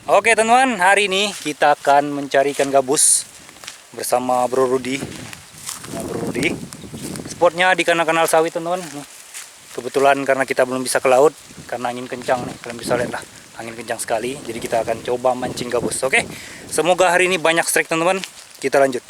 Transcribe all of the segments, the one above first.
Oke teman-teman, hari ini kita akan mencari ikan gabus bersama Bro Rudi. Nah, Bro Rudi, spotnya di kanal-kanal sawit teman-teman. Kebetulan karena kita belum bisa ke laut karena angin kencang nih, kalian bisa lihat lah, angin kencang sekali. Jadi kita akan coba mancing gabus. Oke, semoga hari ini banyak strike teman-teman. Kita lanjut.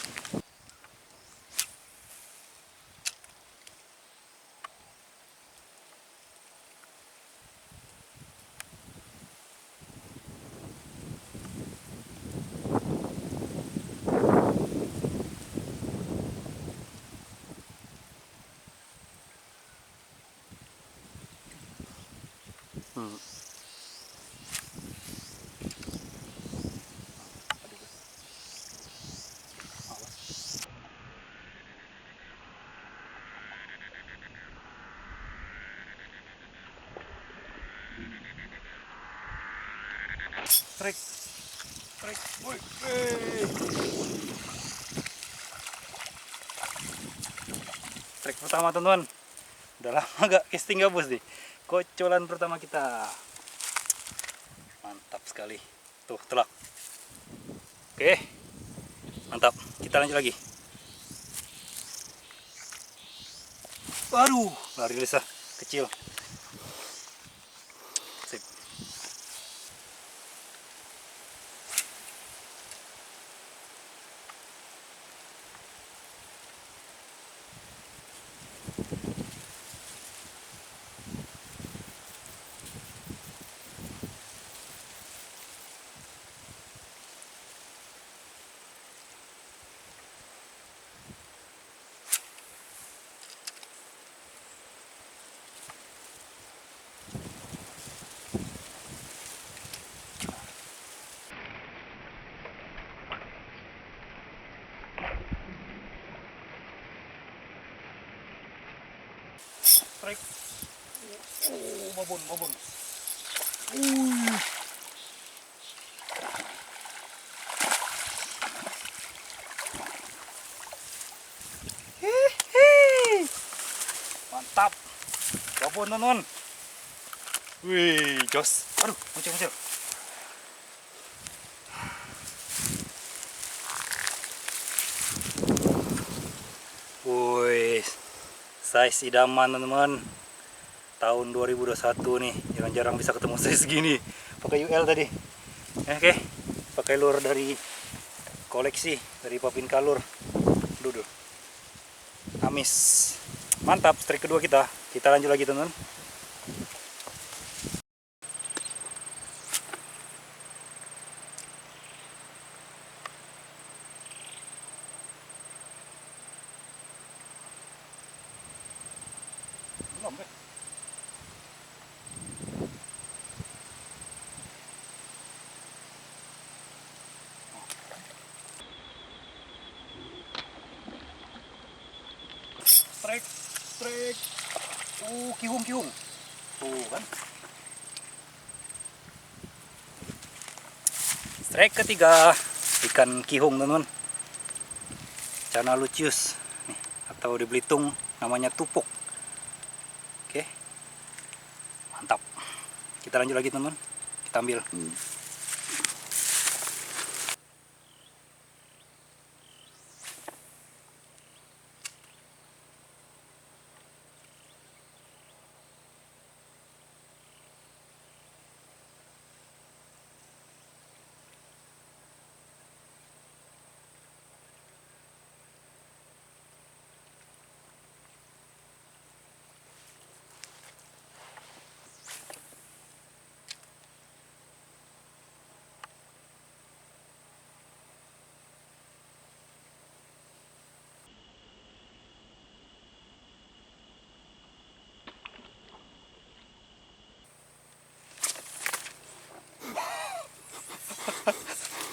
Strike, strike, woi, strike pertama teman-teman. Udah lama gak casting gabus nih. Kocolan pertama kita. Mantap sekali. Tuh, telak. Oke. Mantap. Kita lanjut lagi. Waduh, lari Lisa. Kecil. Sip. Strike. Babon, babon. Mantap. Babon teman-teman. Wih, jos. Aduh, muncul-muncul. Wih, size idaman teman-teman. Tahun 2021 nih, jarang-jarang bisa ketemu size segini. Pakai UL tadi. Oke, pakai lure dari koleksi dari Papinka Lure. Duduk. Amis. Mantap, strike kedua kita. Kita lanjut lagi teman-teman. Belum, Be. Strike, strike. Kihung, kihung. Tuh kan. Strike ketiga, ikan kihung teman-teman. Cana lucius nih, atau di Belitung namanya tupuk. Oke, mantap. Kita lanjut lagi teman-teman. Kita ambil.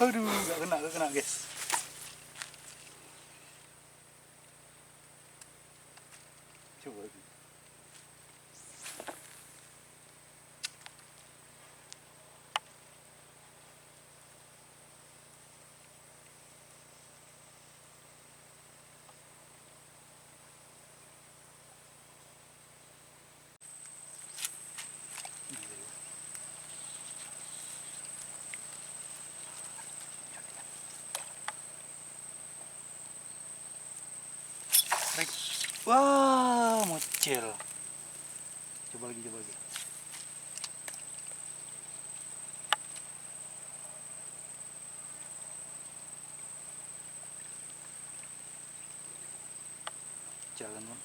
Aduh, gak kena guys. Coba lagi. Wah, mocel. Coba lagi, coba lagi. Jalan, Bang.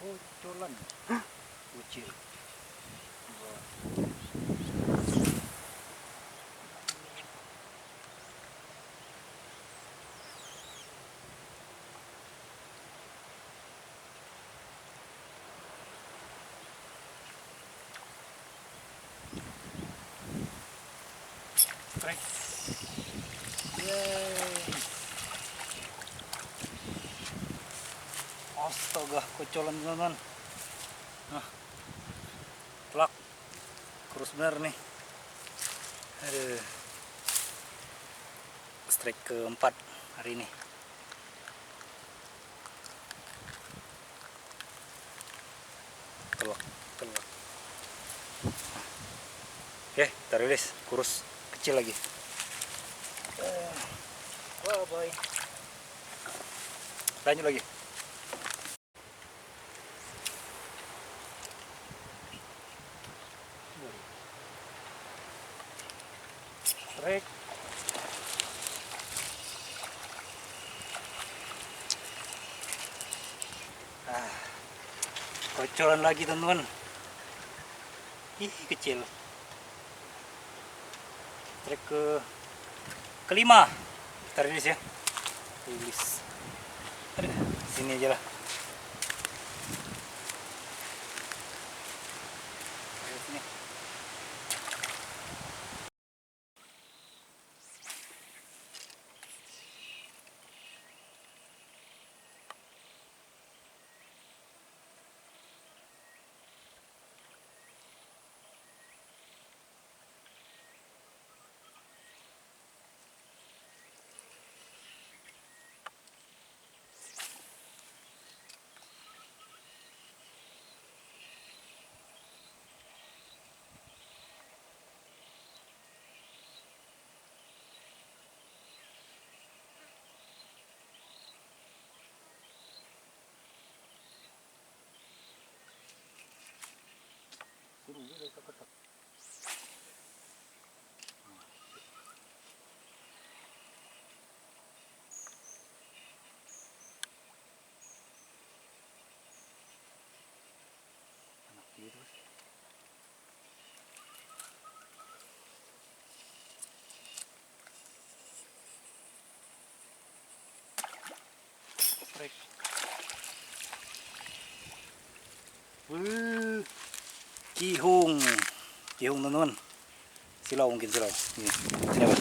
Kocolan. Bocil. Strike. Yeay. Astaga, kocolan teman-teman. Nah, telak. Kurus bener nih. Aduh. Strike keempat hari ini. Telak, telak. Oke, kita rilis. Kurus, kecil lagi. Wah, bye. Lanjut lagi. Strike. Kocolan lagi teman-teman. Ih, kecil. Strike kelima. Kita rilis ya. Rilis. Aduh, sini aja lah. Ayo sini. Strike. Kihung. Kihung teman-teman. Silau mungkin silau. Ini apa?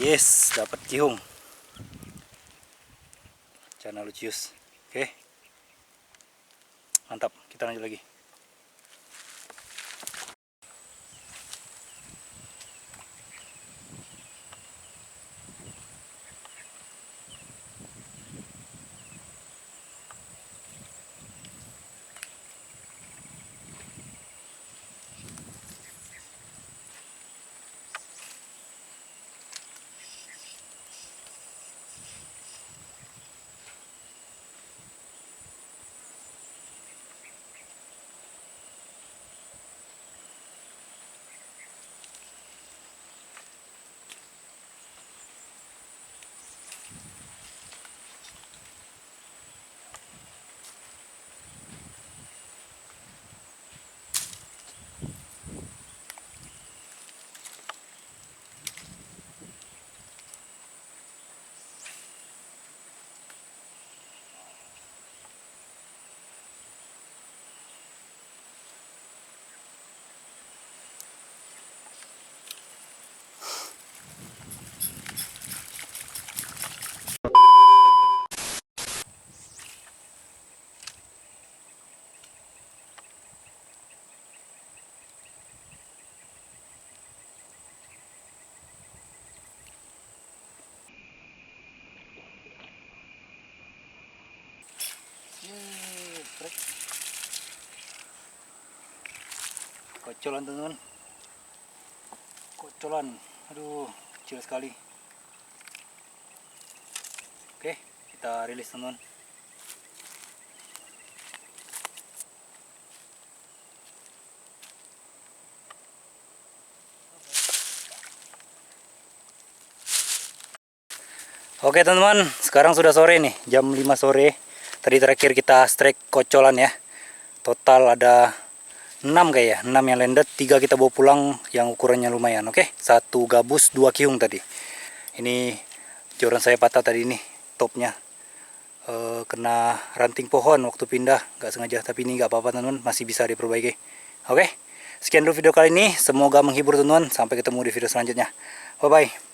Yes, dapat kihung. Cana lucius. Oke. Mantap, kita lanjut lagi. Kocolan teman-teman, kocolan, aduh kecil sekali. Oke, kita rilis teman-teman. Oke teman-teman, sekarang sudah sore nih, jam 5 sore. Tadi terakhir kita strike kocolan ya. Total ada 6 kayak ya, 6 yang landed, 3 kita bawa pulang yang ukurannya lumayan. Oke, 1 gabus, 2 kiung tadi. Ini joran saya patah tadi nih, topnya. Kena ranting pohon waktu pindah, nggak sengaja, tapi ini nggak apa-apa teman-teman, masih bisa diperbaiki. Oke, sekian dulu video kali ini, semoga menghibur teman-teman. Sampai ketemu di video selanjutnya. Bye-bye.